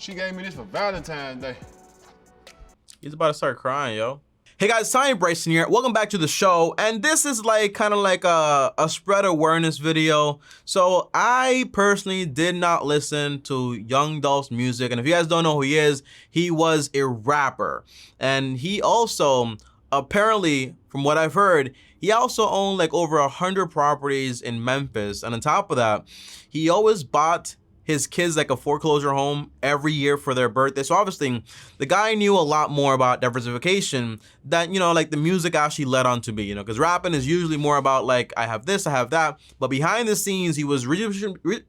She gave me this for Valentine's Day. He's about to start crying, yo. Hey guys, Bryson here. Welcome back to the show. And this is like kind of like a spread awareness video. So I personally did not listen to Young Dolph's music. And if you guys don't know who he is, he was a rapper. And he also, apparently, from what I've heard, he also owned like over 100 properties in Memphis. And on top of that, he always bought his kids like a foreclosure home every year for their birthday. So obviously the guy knew a lot more about diversification than, like the music actually led on to be, because rapping is usually more about like, I have this, I have that. But behind the scenes, he was redistributing.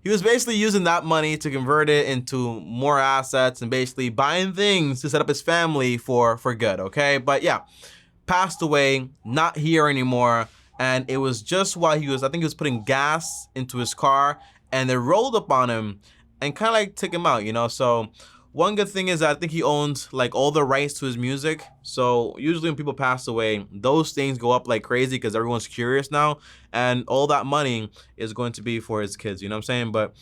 He was basically using that money to convert it into more assets and basically buying things to set up his family for good, okay? But yeah, passed away, not here anymore. And it was just while I think he was putting gas into his car, and they rolled up on him and kind of like took him out, So one good thing is that I think he owns like all the rights to his music. So usually when people pass away, those things go up like crazy because everyone's curious now, and all that money is going to be for his kids, you know what I'm saying? But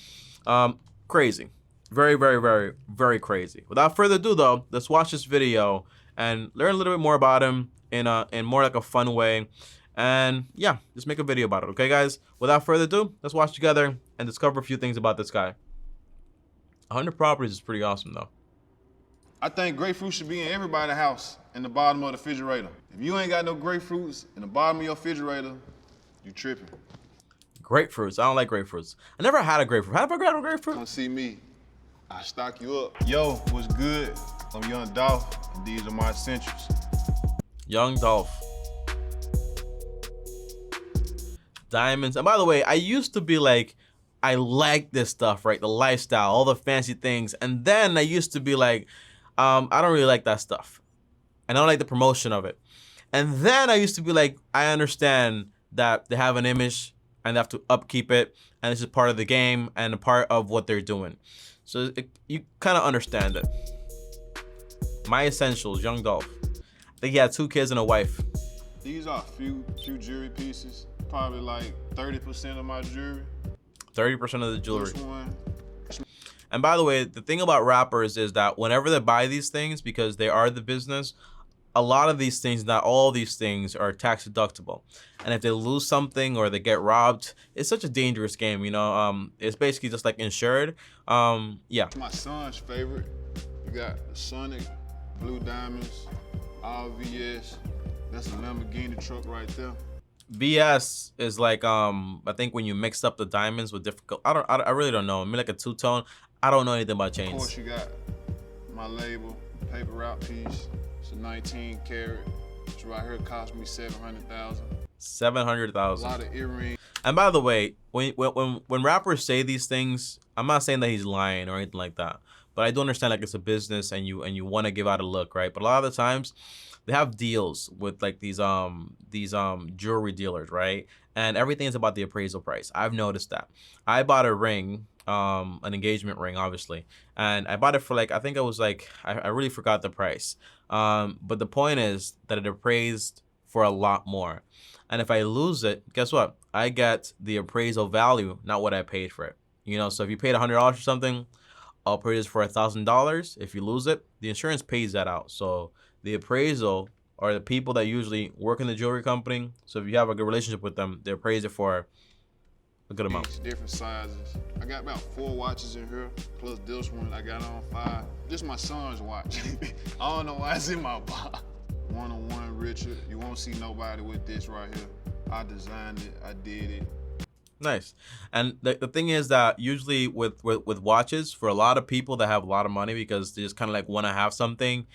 crazy, very, very, very, very crazy. Without further ado though, let's watch this video and learn a little bit more about him in more like a fun way. And yeah, just make a video about it, okay guys? Without further ado, let's watch together and discover a few things about this guy. 100 properties is pretty awesome though. I think grapefruit should be in everybody's house in the bottom of the refrigerator. If you ain't got no grapefruits in the bottom of your refrigerator, you tripping. Grapefruits, I don't like grapefruits. I never had a grapefruit. Have I ever had a grapefruit? Come see me, I stock you up. Yo, what's good? I'm Young Dolph, and these are my essentials. Young Dolph. Diamonds. And by the way, I used to be like, I like this stuff, right? The lifestyle, all the fancy things. And then I used to be like, I don't really like that stuff. And I don't like the promotion of it. And then I used to be like, I understand that they have an image and they have to upkeep it. And this is part of the game and a part of what they're doing. So you kind of understand it. My essentials, Young Dolph. I think he had 2 kids and a wife. These are a few jewelry pieces. Probably like 30% of my jewelry. 30% of the jewelry. This one. And by the way, the thing about rappers is that whenever they buy these things, because they are the business, a lot of these things, not all these things, are tax deductible. And if they lose something or they get robbed, it's such a dangerous game, It's basically just like insured. Yeah. My son's favorite. You got the Sonic, Blue Diamonds, all VS. That's a Lamborghini truck right there. VS is like I think when you mix up the diamonds with different, I really don't know. I mean like a two-tone. I don't know anything about chains. Of course you got my label, paper route piece. It's a 19 karat. It's right here cost me $700,000. 700,000. A lot of earrings. And by the way, when rappers say these things, I'm not saying that he's lying or anything like that. But I do understand like it's a business and you want to give out a look, right? But a lot of the times they have deals with like these jewelry dealers, right? And everything's about the appraisal price. I've noticed that. I bought a ring, an engagement ring, obviously, and I bought it for like, I think it was like, I really forgot the price. But the point is that it appraised for a lot more. And if I lose it, guess what? I get the appraisal value, not what I paid for it. So if you paid $100 for something, I'll appraise it for $1,000. If you lose it, the insurance pays that out. So the appraisal are the people that usually work in the jewelry company. So if you have a good relationship with them, they appraise it for a good amount. Different sizes. I got about 4 watches in here, plus this one I got on 5. This is my son's watch. I don't know why it's in my box. 101 Richard. You won't see nobody with this right here. I designed it, I did it. Nice. And the thing is that usually with watches, for a lot of people that have a lot of money because they just kind of like want to have something,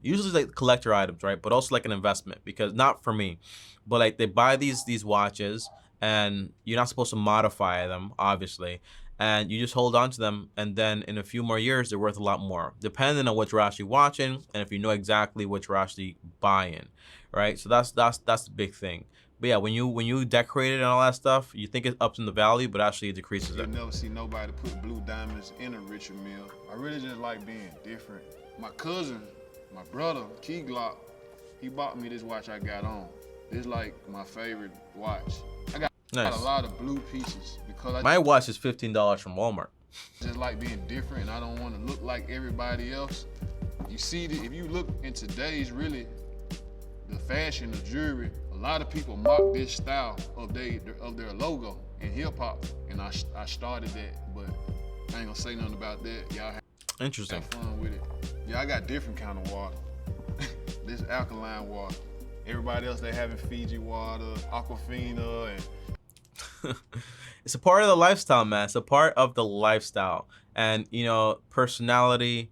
usually like collector items, right? But also like an investment, because not for me, but like they buy these watches and you're not supposed to modify them, obviously. And you just hold on to them, and then in a few more years, they're worth a lot more, depending on what you're actually watching and if you know exactly what you're actually buying, right? So that's the big thing. But yeah, when you decorate it and all that stuff, you think it ups in the value, but actually it decreases it. You'll never see nobody put blue diamonds in a Richard Mille. I really just like being different. My cousin, my brother, Key Glock, he bought me this watch I got on. This is like my favorite watch. Got Nice. a lot of blue pieces because My watch is $15 from Walmart. just like being different and I don't want to look like everybody else. You see, if you look in today's really the fashion of jewelry, a lot of people mock this style of their logo in hip hop, and I started that, but I ain't gonna say nothing about that. Y'all Interesting. have fun with it. Yeah, I got different kind of water. This alkaline water. Everybody else they having Fiji water, Aquafina, and It's a part of the lifestyle, man. It's a part of the lifestyle, and you know, personality,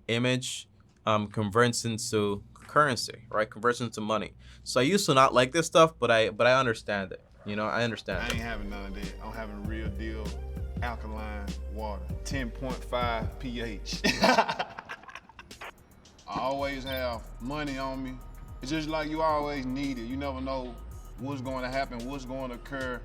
image, converts into currency, right? Converts into money. So I used to not like this stuff, but I understand it. You know, I understand I it. ain't having none of that. I'm having real deal alkaline water, 10.5 pH. I always have money on me. It's just like you always need it. You never know what's going to happen, what's going to occur.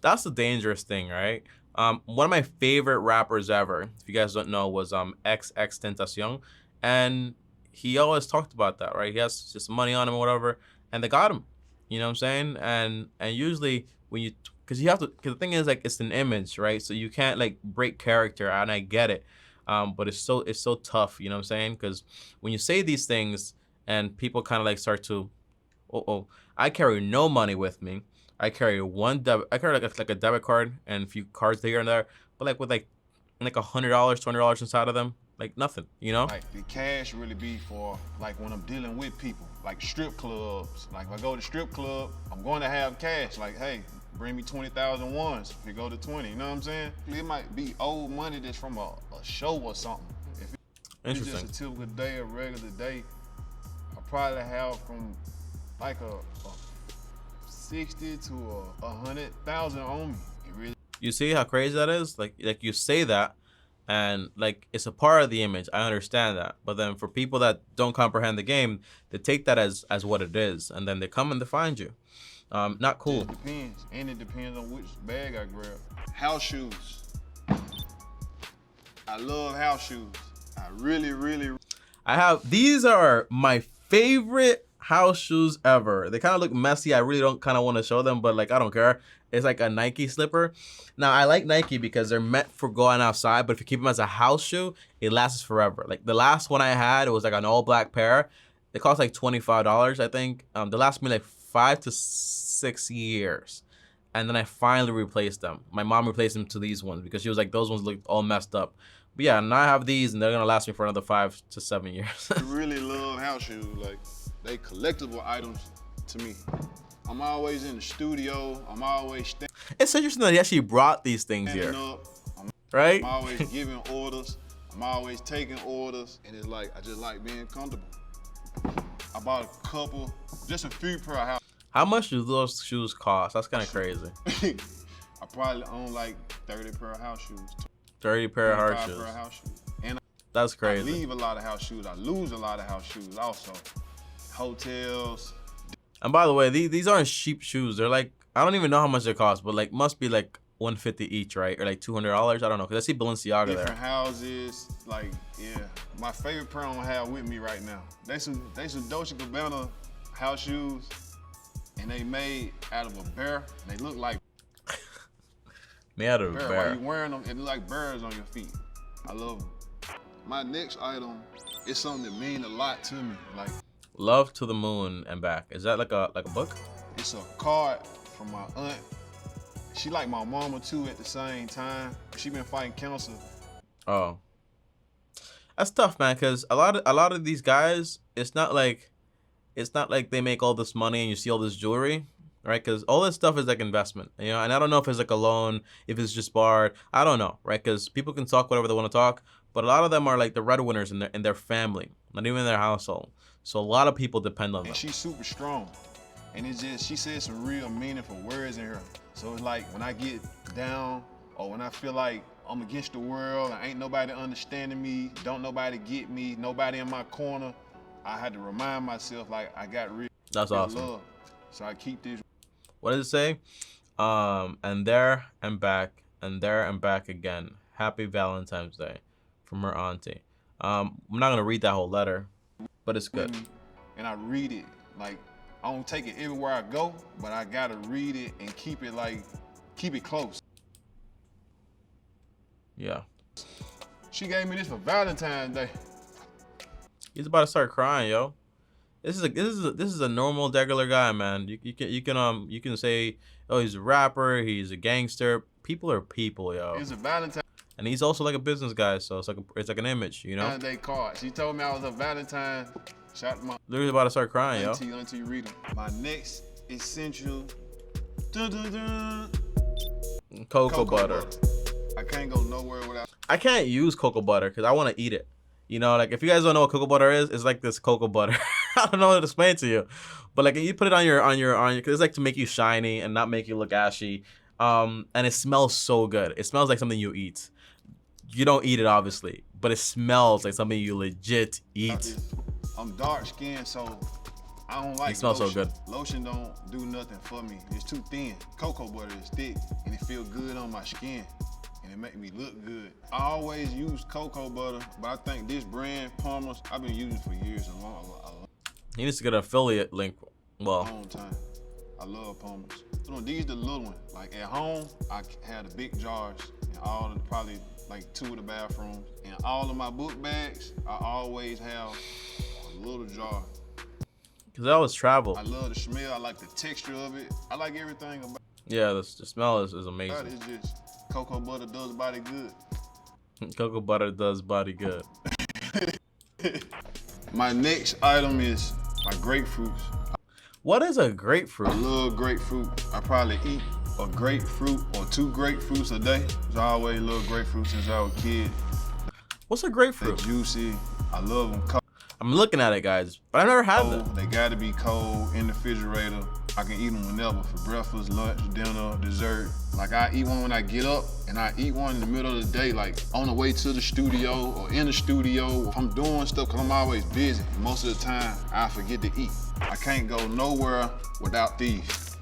That's the dangerous thing, right? One of my favorite rappers ever, if you guys don't know, was XXXTentacion, and he always talked about that, right? He has just money on him or whatever, and they got him. You know what I'm saying? And usually when you, because you have to, because the thing is, like, it's an image, right? So you can't like break character, and I get it, but it's so tough. You know what I'm saying? Because when you say these things and people kind of like start to, oh, I carry no money with me. I carry I carry like a debit card and a few cards here and there, but like with like $100, $200 inside of them, like nothing, you know? Like the cash really be for like when I'm dealing with people, like strip clubs. Like if I go to strip club, I'm going to have cash. Like, hey, bring me 20,000 ones. If you go to 20, you know what I'm saying? It might be old money that's from a show or something. If it's Interesting. just a typical day, a regular day, I probably have from like a 60 to 100,000 on me. It really You see how crazy that is? Like you say that, and like it's a part of the image. I understand that, but then for people that don't comprehend the game, they take that as what it is, and then they come and they find you. Not cool. It depends, and it depends on which bag I grab. House shoes. I love house shoes. I really. These are my favorite house shoes ever. They kind of look messy. I really don't kind of want to show them, but like I don't care. It's like a Nike slipper. Now I like Nike because they're meant for going outside, but if you keep them as a house shoe, it lasts forever. Like the last one I had, it was like an all black pair. It cost like $25, I think. They last me like 5 to 6 years. And then I finally replaced them. My mom replaced them to these ones because she was like, those ones look all messed up. But yeah, now I have these and they're gonna last me for another 5 to 7 years. I really love house shoes. Like they collectible items to me. I'm always in the studio. I'm always It's interesting that he actually brought these things standing here, up. right? I'm always giving orders. I'm always taking orders, and it's like I just like being comfortable. I bought a couple, just a few per house. How much do those shoes cost? That's kind of crazy. I probably own like 30 pair of house shoes. 30 pair of hard 25 shoes. pair of house shoes. And That's I crazy. leave a lot of house shoes. I lose a lot of house shoes also. Hotels. And by the way, these aren't cheap shoes. They're like, I don't even know how much they cost, but like must be like $150 each, right? Or like $200. I don't know, cause I see Balenciaga Different there. houses, like yeah. My favorite pair I don't have with me right now. They some Dolce & Gabbana house shoes, and they made out of a bear. And they look like Made out of a bear. While bear. you wearing them, it look like bears on your feet. I love them. My next item is something that means a lot to me. Like Love to the Moon and Back. Is that like a book? it's a card from my aunt. She like my mama too at the same time. She been fighting cancer. Oh, that's tough, man. Cause a lot of these guys, it's not like they make all this money and you see all this jewelry, right? Cause all this stuff is like investment, you know. And I don't know if it's like a loan, if it's just barred. I don't know, right? Cause people can talk whatever they want to talk, but a lot of them are like the breadwinners in their family, not even in their household. So a lot of people depend on them. And she's super strong. And it's just, she said some real meaningful words in her. So it's like when I get down or when I feel like I'm against the world and ain't nobody understanding me, don't nobody get me, nobody in my corner, I had to remind myself like I got real That's awesome. love. So I keep this. What does it say? And there and back, and there and back again. Happy Valentine's Day, from her auntie. I'm not gonna read that whole letter, but it's good. And I read it like I don't take it everywhere I go, but I gotta read it and keep it close. Yeah. She gave me this for Valentine's Day. He's about to start crying, yo. This is a normal, regular guy, man. You can say, oh, he's a rapper, he's a gangster. People are people, yo. It's a Valentine's. And he's also like a business guy, so it's like an image, you know. Day card. She told me I was a Valentine. Shout my. Literally about to start crying, yo. Until you read them. My next essential. Dun, dun, dun. Cocoa butter. I can't go nowhere without. I can't use cocoa butter because I want to eat it. You know, like if you guys don't know what cocoa butter is, it's like this cocoa butter. I don't know how to explain it to you, but like you put it on your, cause it's like to make you shiny and not make you look ashy. And it smells so good. It smells like something you eat. You don't eat it obviously, but it smells like something you legit eat. I'm dark skinned, so I don't like. It smells lotion. so good. Lotion don't do nothing for me. It's too thin. Cocoa butter is thick, and it feel good on my skin. And it make me look good. I always use cocoa butter, but I think this brand, Palmer's, I've been using for years. He needs to get an affiliate link. Well, a long time. I love Palmer's. These the little ones. Like at home, I had the big jars, and probably like 2 of the bathrooms. And all of my book bags, I always have a little jar. Cause I always travel. I love the smell. I like the texture of it. I like everything about it. Yeah, the smell is amazing. It's just cocoa butter does body good. Cocoa butter does body good. My next item is my grapefruits. What is a grapefruit? I love grapefruit. I probably eat a grapefruit or 2 grapefruits a day. I always love grapefruit since I was a kid. What's a grapefruit? They're juicy. I love them cold. I'm looking at it, guys, but I've never had them. They gotta be cold in the refrigerator. I can eat them whenever, for breakfast, lunch, dinner, dessert. Like I eat one when I get up, and I eat one in the middle of the day, like on the way to the studio or in the studio. If I'm doing stuff, cause I'm always busy. Most of the time, I forget to eat. I can't go nowhere without these.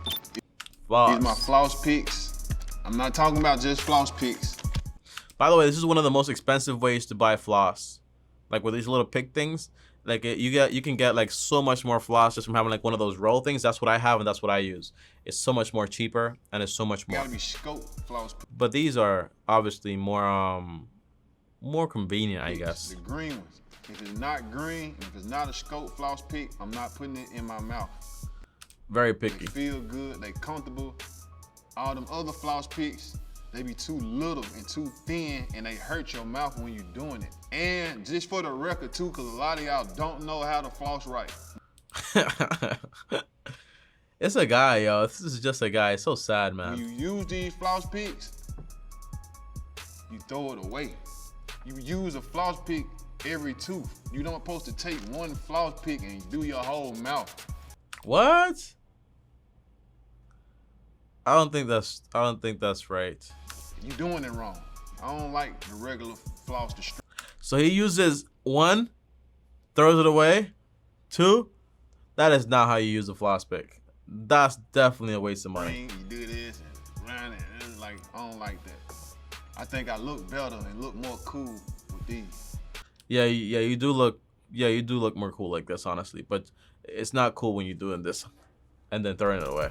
Floss. These are my floss picks. I'm not talking about just floss picks. By the way, this is one of the most expensive ways to buy floss. Like with these little pick things. Like you can get like so much more floss just from having like one of those roll things. That's what I have and that's what I use. It's so much more cheaper and it's so much more. Gotta be scope floss. But these are obviously more convenient, I guess. The green ones. If it's not green, if it's not a scope floss pick, I'm not putting it in my mouth. Very picky. They feel good, they comfortable. All them other floss picks, they be too little and too thin and they hurt your mouth when you're doing it. And just for the record too, cause a lot of y'all don't know how to floss right. It's a guy, yo. This is just a guy. It's so sad, man. When you use these floss picks, you throw it away. You use a floss pick every tooth. You don't supposed to take one floss pick and do your whole mouth. What? I don't think that's right. You doing it wrong. I don't like the regular floss. So he uses 1, throws it away. 2, that is not how you use a floss pick. That's definitely a waste of money. You do this and run it, and it's like, I don't like that. I think I look better and look more cool with these. Yeah, you do look more cool like this, honestly. But it's not cool when you're doing this and then throwing it away.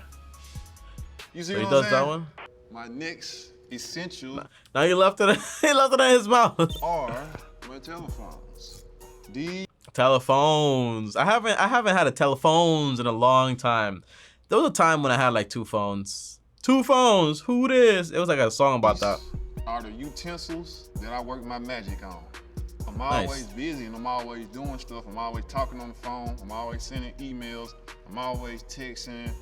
You see so what he does I'm that saying? one. My next essential. Now he left it. He left it in his mouth. Are my telephones. These telephones. I haven't had a telephones in a long time. There was a time when I had like 2 phones. 2 phones. Who this? It was like a song about that. Are the utensils that I work my magic on. I'm Nice. always busy and I'm always doing stuff. I'm always talking on the phone. I'm always sending emails. I'm always texting.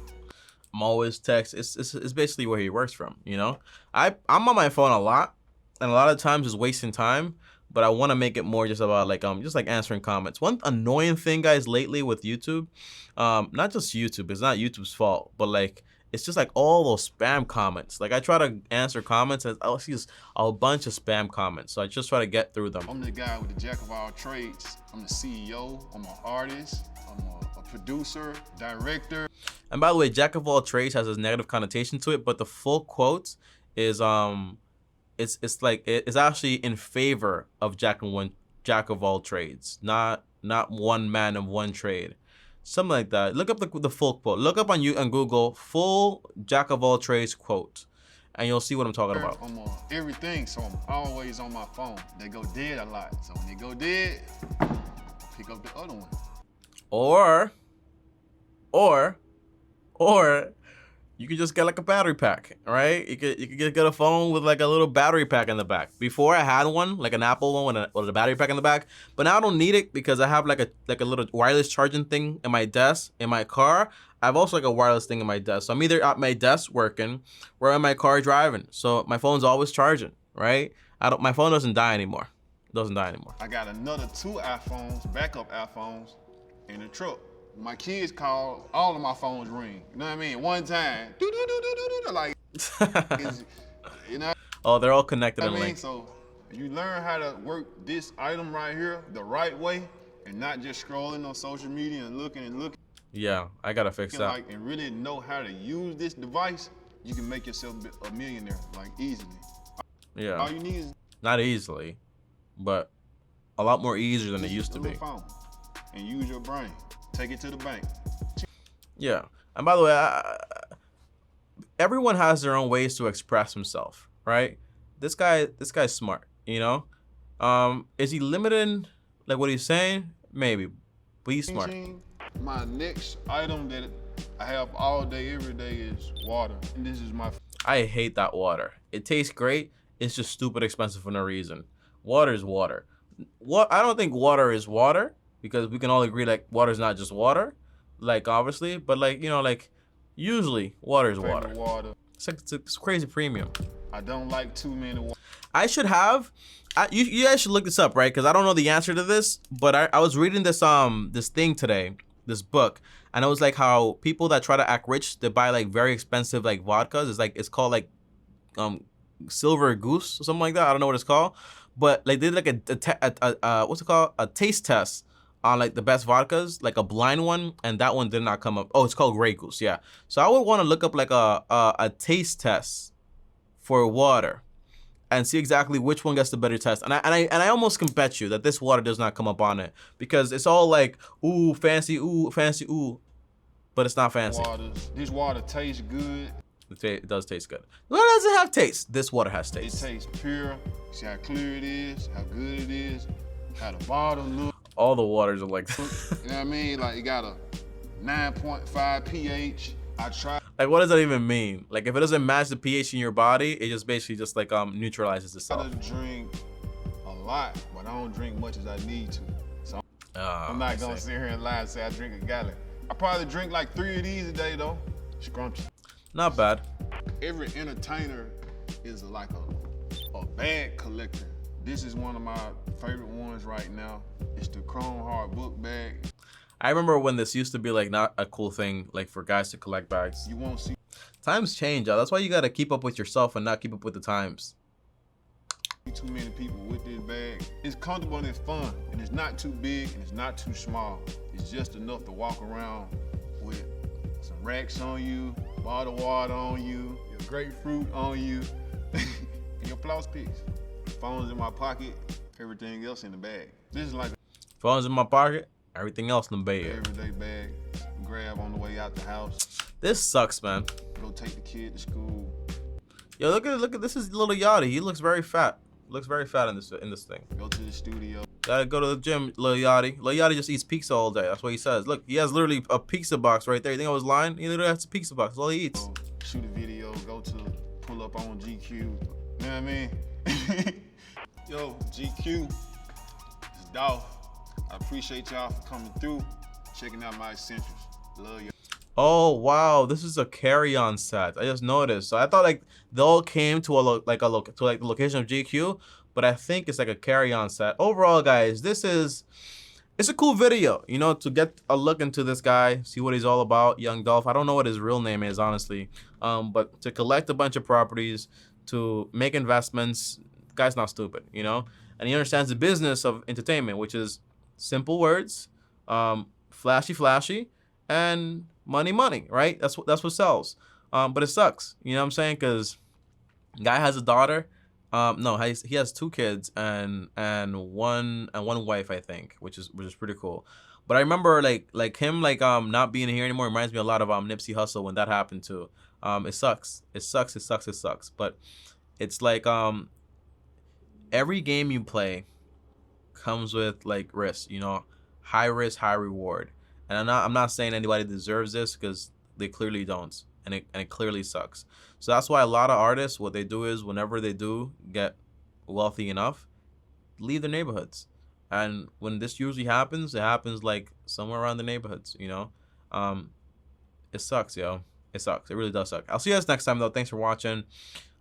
I'm always text. It's basically where he works from, you know? I'm on my phone a lot, and a lot of times it's wasting time, but I want to make it more just about like answering comments. One annoying thing, guys, lately with YouTube, not just YouTube, it's not YouTube's fault, but like it's just like all those spam comments. Like I try to answer comments and I'll see a bunch of spam comments, so I just try to get through them. I'm the guy with the jack of all trades. I'm the CEO, I'm an artist, I'm a producer, director. And by the way, jack of all trades has a negative connotation to it, but the full quote is it's actually in favor of jack of all trades, not one man of one trade. something like that. Look up the full quote. Look up on Google full jack of all trades quote, and you'll see what I'm talking about. I'm on everything, so I'm always on my phone. They go dead a lot, so when they go dead, pick up the other one. Or you could just get like a battery pack, right? You could get a phone with like a little battery pack in the back. Before I had one, like an Apple one with a battery pack in the back, but now I don't need it because I have like a little wireless charging thing in my desk, in my car. I have also like a wireless thing in my desk. So I'm either at my desk working or in my car driving. So my phone's always charging, right? My phone doesn't die anymore. It doesn't die anymore. I got another 2 iPhones, backup iPhones, in the truck. My kids call, all of my phones ring. You know what I mean? One time, like, you know. Oh, they're all connected and linked. linked. So you learn how to work this item right here the right way, and not just scrolling on social media and looking. Yeah, I gotta fix that. Like, and really know how to use this device, you can make yourself a millionaire, like, easily. Yeah. All you need is not easily, but a lot more easier than it used to be. Phone, and use your brain. Take it to the bank. Yeah, and by the way, everyone has their own ways to express himself, right? This guy's smart, you know. Is he limited, like what he's saying? Maybe, but he's smart. My next item that I have all day, every day is water. And this is my... I hate that water. It tastes great. It's just stupid expensive for no reason. Water is water. I don't think water is water, because we can all agree like water is not just water, like obviously, but like, you know, like usually water is water. It's like it's crazy premium. I don't like too many water. I should have. You guys should look this up, right? Because I don't know the answer to this, but I was reading this this thing today, this book, and it was like how people that try to act rich, they buy like very expensive like vodkas. It's called like Silver Goose or something like that. I don't know what it's called, but like they did like a what's it called, a taste test on like the best vodkas, like a blind one, and that one did not come up. Oh, it's called Grey Goose, yeah. So I would want to look up like a taste test for water and see exactly which one gets the better test. And I almost can bet you that this water does not come up on it, because it's all like ooh fancy, but it's not fancy. This water tastes good. It does taste good. What does it have taste? This water has taste. It tastes pure. See how clear it is, how good it is, how the bottle looks. All the waters are like You know what I mean? Like, it got a 9.5 pH. I tried. Like, what does that even mean? Like, if it doesn't match the pH in your body, it just basically just like neutralizes itself. I drink a lot, but I don't drink much as I need to. So I'm not gonna sit here and lie and say I drink a gallon. I probably drink like 3 of these a day though. Scrumptious. Not bad. Every entertainer is like a bag collector. This is one of my favorite ones right now. It's the Chrome Hard book bag. I remember when this used to be like not a cool thing, like for guys to collect bags. You won't see. Times change, y'all. That's why you gotta keep up with yourself and not keep up with the times. Too many people with this bag. It's comfortable and it's fun, and it's not too big and it's not too small. It's just enough to walk around with some racks on you, bottled water on you, your grapefruit on you, and your floss picks. Phone's in my pocket, everything else in the bag. This is like phone's in my pocket, everything else in the bag. Everyday bag, grab on the way out the house. This sucks, man. Go take the kid to school. Yo, look at this is little Yachty. He looks very fat. Looks very fat in this thing. Go to the studio. Gotta go to the gym, Lil Yachty. Lil Yachty just eats pizza all day. That's what he says. Look, he has literally a pizza box right there. You think I was lying? He literally has a pizza box. That's all he eats. Shoot a video, pull up on GQ. You know what I mean? Yo, GQ, it's Dolph. I appreciate y'all for coming through, checking out my essentials. Love you. Oh wow, this is a carry-on set. I just noticed. So I thought like they all came to the location of GQ, but I think it's like a carry-on set. Overall, guys, it's a cool video, you know, to get a look into this guy, see what he's all about, young Dolph. I don't know what his real name is, honestly, but to collect a bunch of properties, to make investments, the guy's not stupid, you know, and he understands the business of entertainment, which is simple words, flashy, and money, right? That's what sells. But it sucks, you know what I'm saying? Because guy has a daughter. No, he has 2 kids and one wife, I think, which is pretty cool. But I remember like him not being here anymore reminds me a lot of Nipsey Hussle when that happened too. It sucks. It sucks. It sucks. It sucks. But it's like every game you play comes with like risk, you know, high risk, high reward. And I'm not saying anybody deserves this, because they clearly don't, and it clearly sucks. So that's why a lot of artists, what they do is whenever they do get wealthy enough, leave their neighborhoods. And when this usually happens, it happens like somewhere around the neighborhoods, you know. It sucks, yo. It sucks. It really does suck. I'll see you guys next time though. Thanks for watching.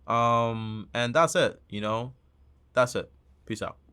And that's it, you know. That's it. Peace out.